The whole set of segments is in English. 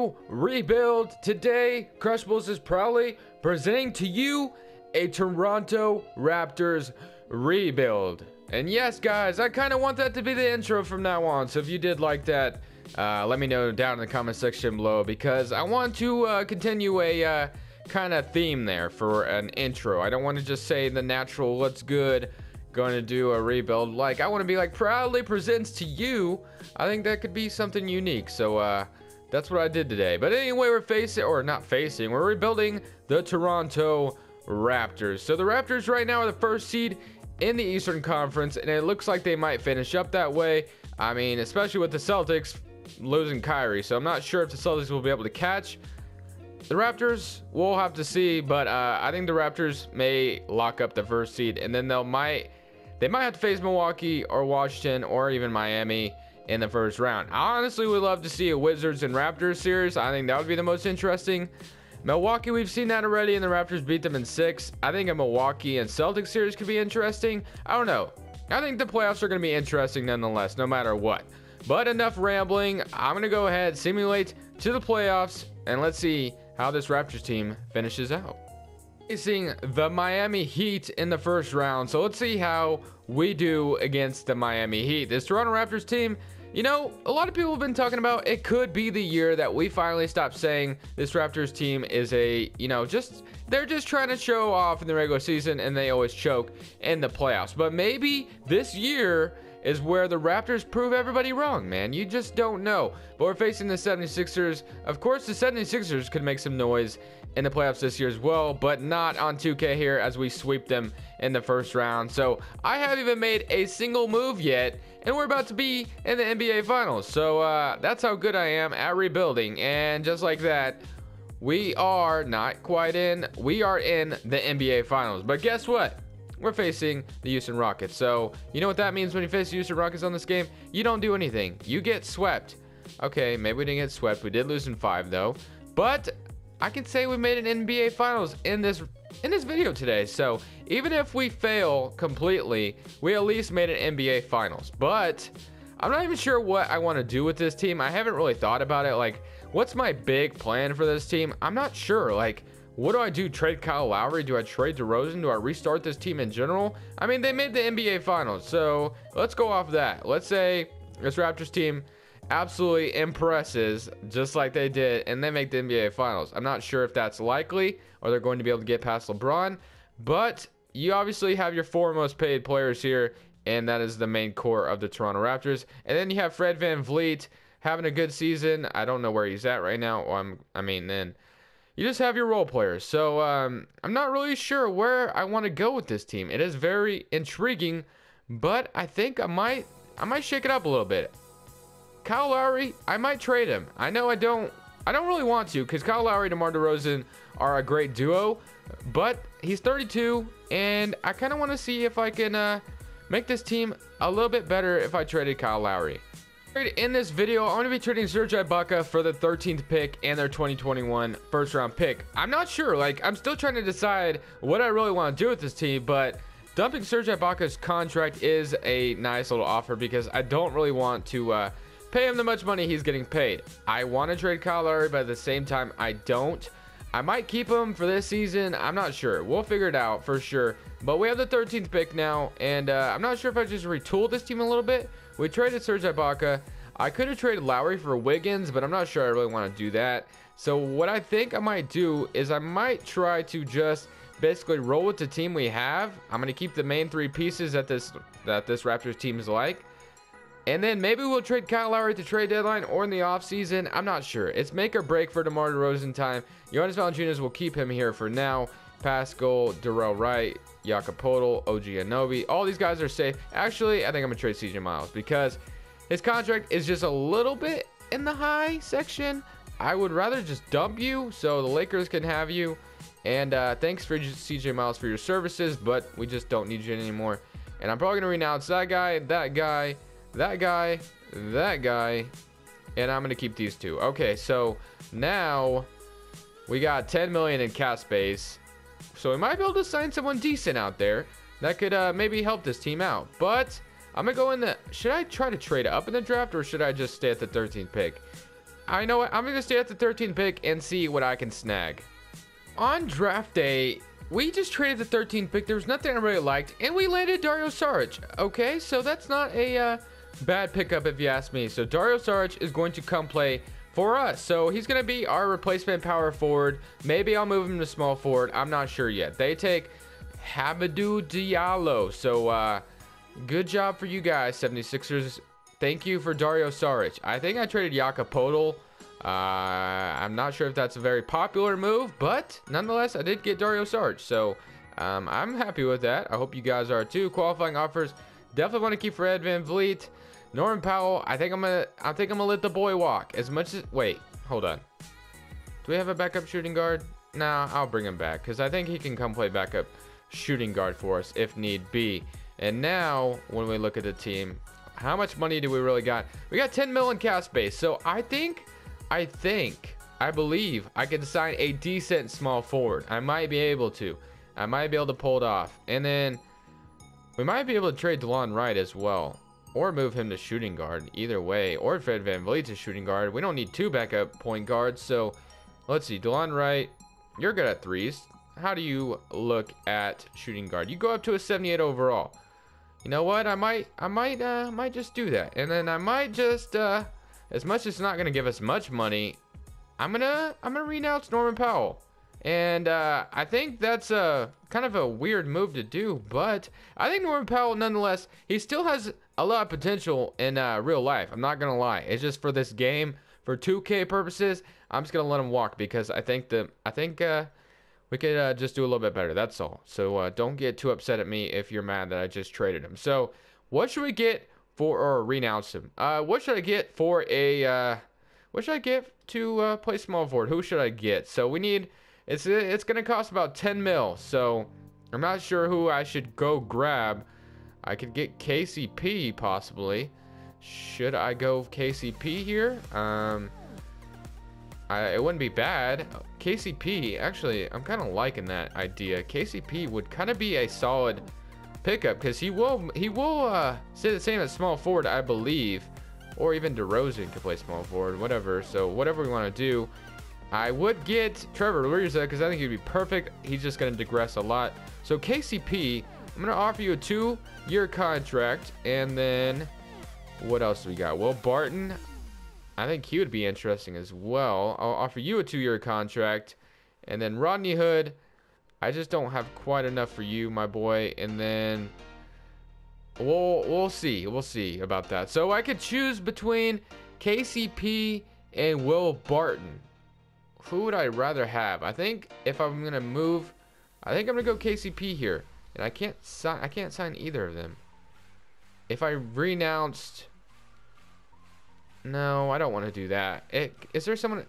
Toronto rebuild. Today, Crushables is proudly presenting to you a Toronto Raptors rebuild. And yes, guys, I kind of want that to be the intro from now on. So if you did like that, let me know down in the comment section below, because I want to continue a kind of theme there for an intro. I don't want to just say the natural, what's good, going to do a rebuild. Like, I want to be like, proudly presents to you. I think that could be something unique. So that's what I did today. But anyway, we're rebuilding the Toronto Raptors. So the Raptors right now are the first seed in the Eastern Conference, and it looks like they might finish up that way. I mean, especially with the Celtics losing Kyrie. So I'm not sure if the Celtics will be able to catch the Raptors. We'll have to see, but I think the Raptors may lock up the first seed, and then they might have to face Milwaukee or Washington or even Miami in the first round. I honestly would love to see a Wizards and Raptors series. I think that would be the most interesting. Milwaukee, we've seen that already, and the Raptors beat them in 6. I think a Milwaukee and Celtics series could be interesting. I don't know. I think the playoffs are going to be interesting nonetheless, no matter what. But enough rambling. I'm going to go ahead, simulate to the playoffs, and let's see how this Raptors team finishes out. Facing the Miami Heat in the first round. So let's see how we do against the Miami Heat. This Toronto Raptors team, you know, a lot of people have been talking about it could be the year that we finally stop saying this Raptors team is a, you know, they're just trying to show off in the regular season and they always choke in the playoffs. But maybe this year is where the Raptors prove everybody wrong, man. You just don't know. But we're facing the 76ers. Of course, the 76ers could make some noise in the playoffs this year as well, but not on 2K here as we sweep them in the first round. So I haven't even made a single move yet, and we're about to be in the NBA Finals. So that's how good I am at rebuilding. And just like that, we are not quite in. We are in the NBA Finals. But guess what? We're facing the Houston Rockets. So you know what that means when you face the Houston Rockets on this game? You don't do anything. You get swept. Okay, maybe we didn't get swept. We did lose in 5 though. But I can say we made an NBA Finals in this video today. So even if we fail completely, we at least made an NBA Finals. But I'm not even sure what I want to do with this team. I haven't really thought about it. Like, what's my big plan for this team? I'm not sure. Like, what do I do? Trade Kyle Lowry? Do I trade DeRozan? Do I restart this team in general? I mean, they made the NBA Finals, so let's go off that. Let's say this Raptors team absolutely impresses just like they did, and they make the NBA Finals. I'm not sure if that's likely or they're going to be able to get past LeBron, but you obviously have your 4 most paid players here, and that is the main core of the Toronto Raptors. And then you have Fred VanVleet having a good season. I don't know where he's at right now. Then you just have your role players. So I'm not really sure where I want to go with this team. It is very intriguing, but I think I might shake it up a little bit. Kyle Lowry, I might trade him. I know I don't really want to, because Kyle Lowry and DeMar DeRozan are a great duo, but he's 32, and I kind of want to see if I can make this team a little bit better if I traded Kyle Lowry. In this video, I'm going to be trading Serge Ibaka for the 13th pick and their 2021 first round pick. I'm not sure. Like, I'm still trying to decide what I really want to do with this team, but dumping Serge Ibaka's contract is a nice little offer because I don't really want to pay him the much money he's getting paid. I want to trade Kyle Lowry, but at the same time, I don't. I might keep him for this season. I'm not sure. We'll figure it out for sure. But we have the 13th pick now, and I'm not sure if I just retooled this team a little bit. We traded Serge Ibaka. I could have traded Lowry for Wiggins, but I'm not sure I really want to do that. So what I think I might do is I might try to just basically roll with the team we have. I'm going to keep the main 3 pieces that this Raptors team is like. And then maybe we'll trade Kyle Lowry at the trade deadline or in the offseason. I'm not sure. It's make or break for DeMar DeRozan time. Jonas Valanciunas will keep him here for now. Pascal, Darrell Wright, Jakob Poeltl, OG Anunoby. All these guys are safe. Actually, I think I'm going to trade CJ Miles because his contract is just a little bit in the high section. I would rather just dump you so the Lakers can have you. And thanks for CJ Miles for your services, but we just don't need you anymore. And I'm probably going to renounce that guy, that guy, that guy, that guy, and I'm going to keep these 2. Okay, so now we got 10 million in cap space. So we might be able to sign someone decent out there that could maybe help this team out. But I'm going to go in the... Should I try to trade up in the draft, or should I just stay at the 13th pick? I know what, I'm gonna stay at the 13th pick and see what I can snag. On draft day, we just traded the 13th pick. There was nothing I really liked, and we landed Dario Saric. Okay, so that's not a bad pickup if you ask me. So Dario Saric is going to come play for us. So he's going to be our replacement power forward. Maybe I'll move him to small forward. I'm not sure yet. They take Habidou Diallo. So good job for you guys, 76ers. Thank you for Dario Saric. I think I traded Jakob Poeltl. I'm not sure if that's a very popular move, but nonetheless, I did get Dario Saric. So I'm happy with that. I hope you guys are too. Qualifying offers. Definitely want to keep Fred VanVleet. Norman Powell, I think I'm gonna let the boy walk. As much as, wait, hold on. Do we have a backup shooting guard? Nah, I'll bring him back because I think he can come play backup shooting guard for us if need be. And now, when we look at the team, how much money do we really got? We got 10 million cap space. So I believe I can sign a decent small forward. I might be able to. I might be able to pull it off. And then we might be able to trade DeLon Wright as well. Or move him to shooting guard, either way. Or Fred VanVleet to shooting guard. We don't need two backup point guards. So, let's see. DeLon Wright, you're good at threes. How do you look at shooting guard? You go up to a 78 overall. You know what? I might just do that. And then I might just, as much as it's not gonna give us much money, I'm gonna renounce Norman Powell. And I think that's kind of a weird move to do, but I think Norman Powell, nonetheless, he still has a lot of potential in real life. I'm not gonna lie. It's just for this game, for 2K purposes, I'm just gonna let him walk because I think we could just do a little bit better. That's all. So don't get too upset at me if you're mad that I just traded him. So what should we get for or renounce him? What should I get for a? What should I get to play small forward? Who should I get? So we need. It's gonna cost about 10 mil. So I'm not sure who I should go grab. I could get KCP possibly. Should I go KCP here? It wouldn't be bad. KCP, actually, I'm kind of liking that idea. KCP would kind of be a solid pickup because he will stay the same as small forward, I believe, or even DeRozan could play small forward, whatever. So whatever we want to do, I would get Trevor Ariza because I think he'd be perfect. He's just going to digress a lot. So KCP, I'm going to offer you a 2-year contract, and then what else do we got? Will Barton, I think he would be interesting as well. I'll offer you a 2-year contract. And then Rodney Hood, I just don't have quite enough for you, my boy. And then we'll see. We'll see about that. So I could choose between KCP and Will Barton. Who would I rather have? I think if I'm going to move, I think I'm going to go KCP here. And I can't sign either of them. If I renounced, no, I don't want to do that. Is there someone?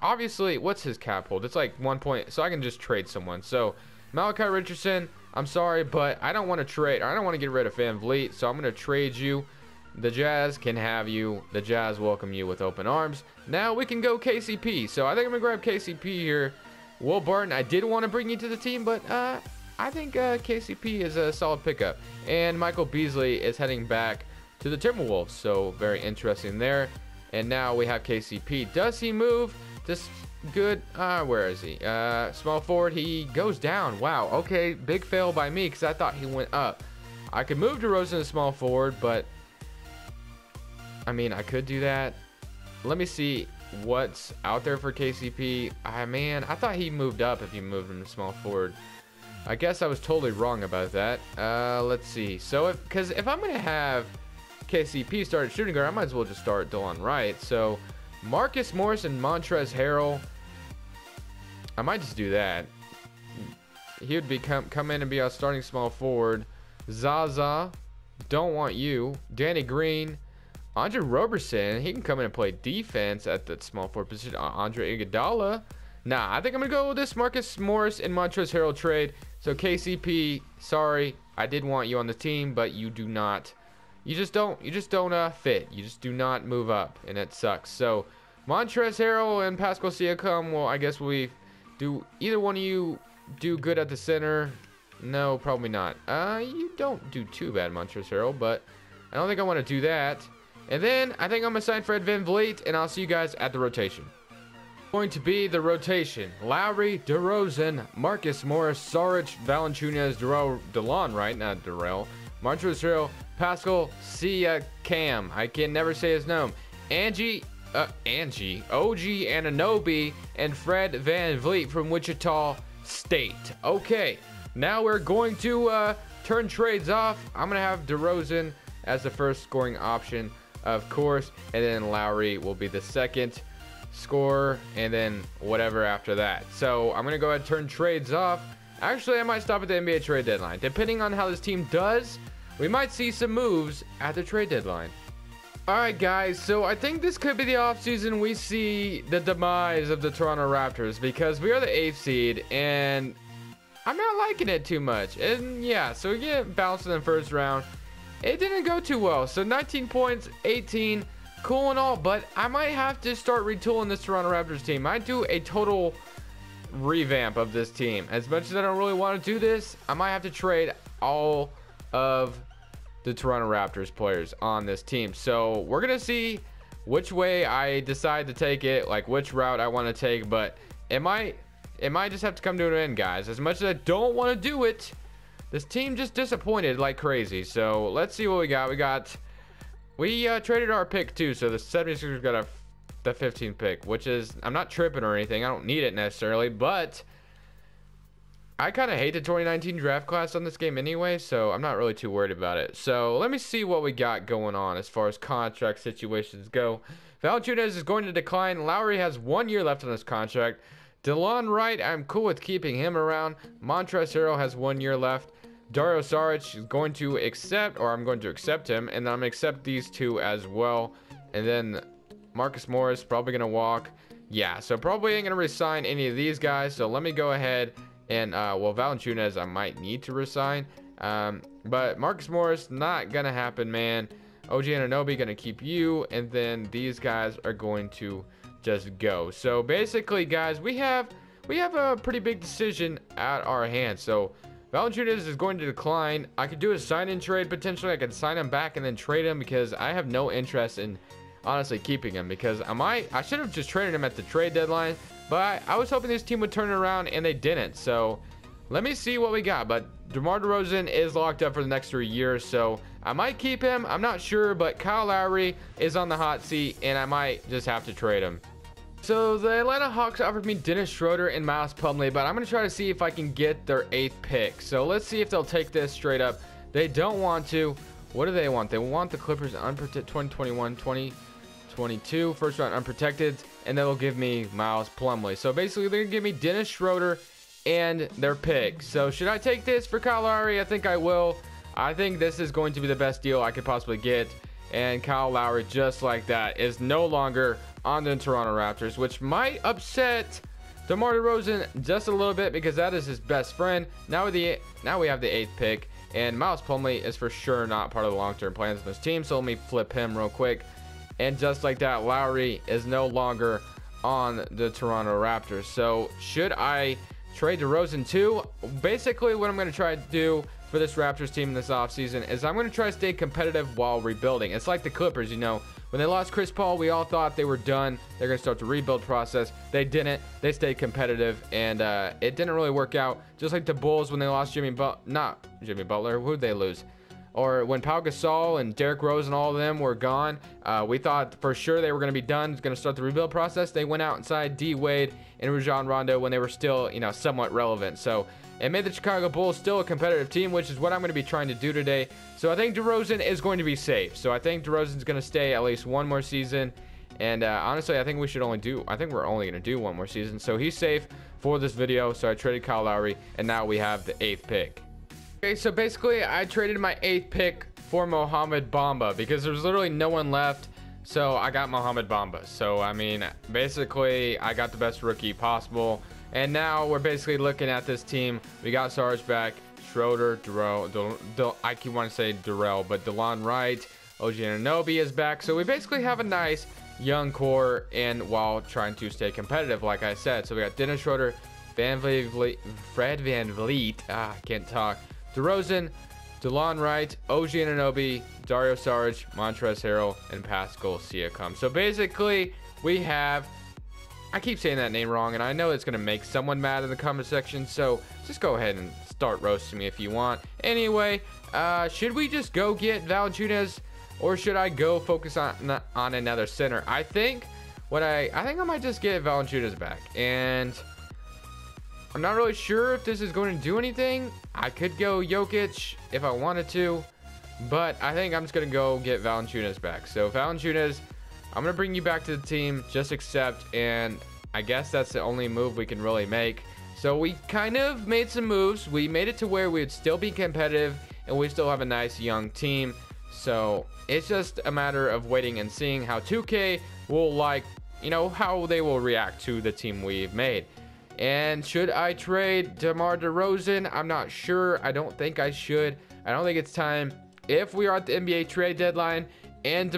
Obviously, what's his cap hold? It's like 1 point, so I can just trade someone. So Malachi Richardson, I'm sorry, but I don't want to trade. I don't want to get rid of VanVleet, so I'm going to trade you. The Jazz can have you. The Jazz welcome you with open arms. Now we can go KCP. So I think I'm going to grab KCP here. Will Barton, I did want to bring you to the team, but I think KCP is a solid pickup. And Michael Beasley is heading back to the Timberwolves. So very interesting there. And now we have KCP. Does he move? Just good. Where is he? Small forward. He goes down. Wow. Okay. Big fail by me because I thought he went up. I could move DeRozan to small forward, but I mean, I could do that. Let me see what's out there for KCP. Man, I thought he moved up if you moved him to small forward. I guess I was totally wrong about that. Let's see. So if I'm going to have KCP start at shooting guard, I might as well just start DeLon Wright. So Marcus Morris and Montrezl Harrell, I might just do that. He would come in and be our starting small forward. Zaza, don't want you. Danny Green, Andre Roberson, he can come in and play defense at the small forward position. Andre Iguodala, nah, I think I'm gonna go with this Marcus Morris and Montrezl Harrell trade. So KCP, sorry, I did want you on the team, but you do not. You just don't fit. You just do not move up, and it sucks. So Montrezl Harrell and Pascal Siakam, well, I guess we do. Either one of you do good at the center. No, probably not. You don't do too bad, Montrezl Harrell, but I don't think I want to do that. And then I think I'm going to sign Fred VanVleet, and I'll see you guys at the rotation. Going to be the rotation: Lowry, DeRozan, Marcus Morris, Saric, Valanciunas, DeLon Wright, not Darrell, Montrezl Harrell, Pascal Siakam, I can never say his name, OG Anunoby, and Fred VanVleet from Wichita State. Okay, now we're going to turn trades off. I'm going to have DeRozan as the first scoring option, of course, and then Lowry will be the second scorer, and then whatever after that. So I'm going to go ahead and turn trades off. Actually, I might stop at the NBA trade deadline. Depending on how this team does, we might see some moves at the trade deadline. Alright guys, so I think this could be the offseason we see the demise of the Toronto Raptors, because we are the 8th seed and I'm not liking it too much. And yeah, so we get bounced in the first round. It didn't go too well. So 19 points, 18, cool and all, but I might have to start retooling this Toronto Raptors team. I do a total revamp of this team. As much as I don't really want to do this, I might have to trade all of the Toronto Raptors players on this team. So we're gonna see which way I decide to take it, like which route I want to take, but it might just have to come to an end, guys. As much as I don't want to do it, this team just disappointed like crazy. So let's see what we got. We traded our pick too, so the 76ers got the 15th pick, which is, I'm not tripping or anything, I don't need it necessarily, but I kind of hate the 2019 draft class on this game anyway, so I'm not really too worried about it. So let me see what we got going on as far as contract situations go. Valanciunas is going to decline. Lowry has 1 year left on his contract. DeLon Wright, I'm cool with keeping him around. Montrezl Harrell has 1 year left. Dario Saric is going to accept, or I'm going to accept him, and I'm going to accept these two as well. And then Marcus Morris, probably going to walk. Yeah, so probably ain't going to resign any of these guys. So let me go ahead and, well, Valanciunas, I might need to resign. But Marcus Morris, not going to happen, man. OG Anunoby, going to keep you. And then these guys are going to just go. So basically, guys, we have a pretty big decision at our hands. So Valanciunas is going to decline. I could do a sign-in trade potentially. I could sign him back and then trade him, because I have no interest in honestly keeping him, because I should have just traded him at the trade deadline, but I was hoping this team would turn it around, and they didn't. So let me see what we got. But DeMar DeRozan is locked up for the next 3 years, so I might keep him. I'm not sure, but Kyle Lowry is on the hot seat, and I might just have to trade him. So the Atlanta Hawks offered me Dennis Schroeder and Miles Plumlee, but I'm going to try to see if I can get their 8th pick. So let's see if they'll take this straight up. They don't want to. What do they want? They want the Clippers unprotected 2021, 2022 first round unprotected, and they'll give me Miles Plumlee. So basically they're going to give me Dennis Schroeder and their pick. So should I take this for Kyle Lowry? I think I will. I think this is going to be the best deal I could possibly get. And Kyle Lowry, just like that, is no longer on the Toronto Raptors, which might upset DeMar DeRozan just a little bit, because that is his best friend. Now we have the 8th pick, and Miles Plumlee is for sure not part of the long-term plans of this team. So let me flip him real quick. And just like that, Lowry is no longer on the Toronto Raptors. So should I trade DeRozan too? Basically, what I'm going to try to do for this Raptors team in this offseason is I'm going to try to stay competitive while rebuilding. It's like the Clippers, you know. When they lost Chris Paul, we all thought they were done. They're going to start the rebuild process. They didn't. They stayed competitive, and it didn't really work out. Just like the Bulls when they lost not Jimmy Butler. Who'd they lose? Or when Pau Gasol and Derrick Rose and all of them were gone, we thought for sure they were going to be done, going to start the rebuild process. They went out inside D Wade and Rajon Rondo when they were still, you know, somewhat relevant. So it made the Chicago Bulls still a competitive team, which is what I'm going to be trying to do today. So I think DeRozan is going to be safe. So I think DeRozan's going to stay at least one more season. And honestly, I think we're only going to do one more season. So he's safe for this video. So I traded Kyle Lowry, and now we have the 8th pick. Okay, so basically I traded my 8th pick for Mohamed Bamba because there's literally no one left. So I got Mohamed Bamba. So I mean, basically I got the best rookie possible. And now we're basically looking at this team. We got Sarge back, Schroeder, I keep wanting to say Darrell, but DeLon Wright, OG Anunoby is back. So we basically have a nice young core, and while trying to stay competitive, like I said. So we got Dennis Schroeder, Fred VanVleet, I can't talk, DeRozan, DeLon Wright, OG Anunoby, Dario Saric, Montrezl Harrell, and Pascal Siakam. So basically, we have, I keep saying that name wrong, and I know it's going to make someone mad in the comment section, so just go ahead and start roasting me if you want. Anyway, should we just go get Valanciunas, or should I go focus on another center? I think I might just get Valanciunas back, and I'm not really sure if this is going to do anything. I could go Jokic if I wanted to, but I think I'm just going to go get Valanciunas back. So Valanciunas, I'm going to bring you back to the team. Just accept, and I guess that's the only move we can really make. So we kind of made some moves. We made it to where we would still be competitive, and we still have a nice young team. So it's just a matter of waiting and seeing how 2K will how they will react to the team we've made. And should I trade DeMar DeRozan? I'm not sure. I don't think I should. I don't think it's time. If we are at the NBA trade deadline and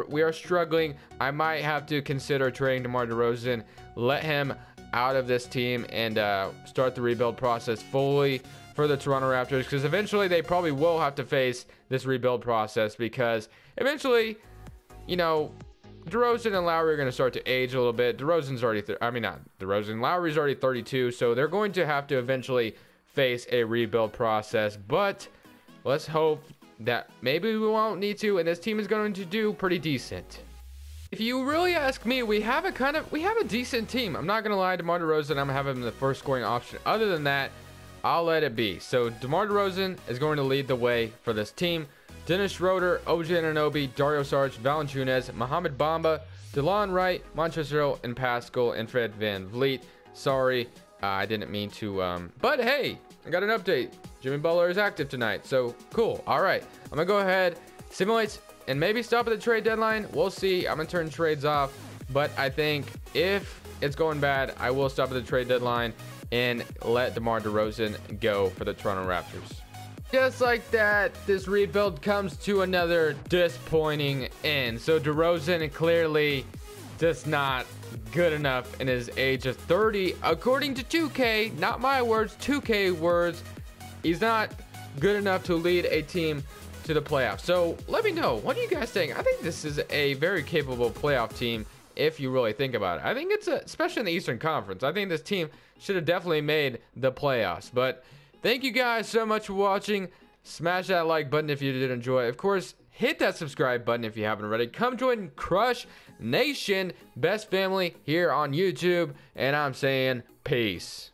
we are struggling, I might have to consider trading DeMar DeRozan, let him out of this team, and start the rebuild process fully for the Toronto Raptors, because eventually they probably will have to face this rebuild process, because eventually, DeRozan and Lowry are going to start to age a little bit. DeRozan's already, Lowry's already 32, so they're going to have to eventually face a rebuild process. But let's hope that maybe we won't need to, and this team is going to do pretty decent. If you really ask me, we have a decent team. I'm not going to lie, DeMar DeRozan, I'm going to have him in the first scoring option. Other than that, I'll let it be. So DeMar DeRozan is going to lead the way for this team. Dennis Schroeder, OG Anunoby, Dario Saric, Valanciunas, Mohamed Bamba, DeLon Wright, Montrezl Harrell, and Pascal, and Fred VanVleet. Sorry, I didn't mean to, but hey, I got an update. Jimmy Butler is active tonight, so cool. All right, I'm gonna go ahead, simulate, and maybe stop at the trade deadline. We'll see. I'm gonna turn trades off, but I think if it's going bad, I will stop at the trade deadline and let DeMar DeRozan go for the Toronto Raptors. Just like that, this rebuild comes to another disappointing end. So DeRozan clearly just not good enough in his age of 30. According to 2K, not my words, 2K words, he's not good enough to lead a team to the playoffs. So let me know, what do you guys think? I think this is a very capable playoff team if you really think about it. I think it's especially in the Eastern Conference, I think this team should have definitely made the playoffs. But thank you guys so much for watching. Smash that like button if you did enjoy. Of course, hit that subscribe button if you haven't already. Come join Crush Nation, best family here on YouTube. And I'm saying peace.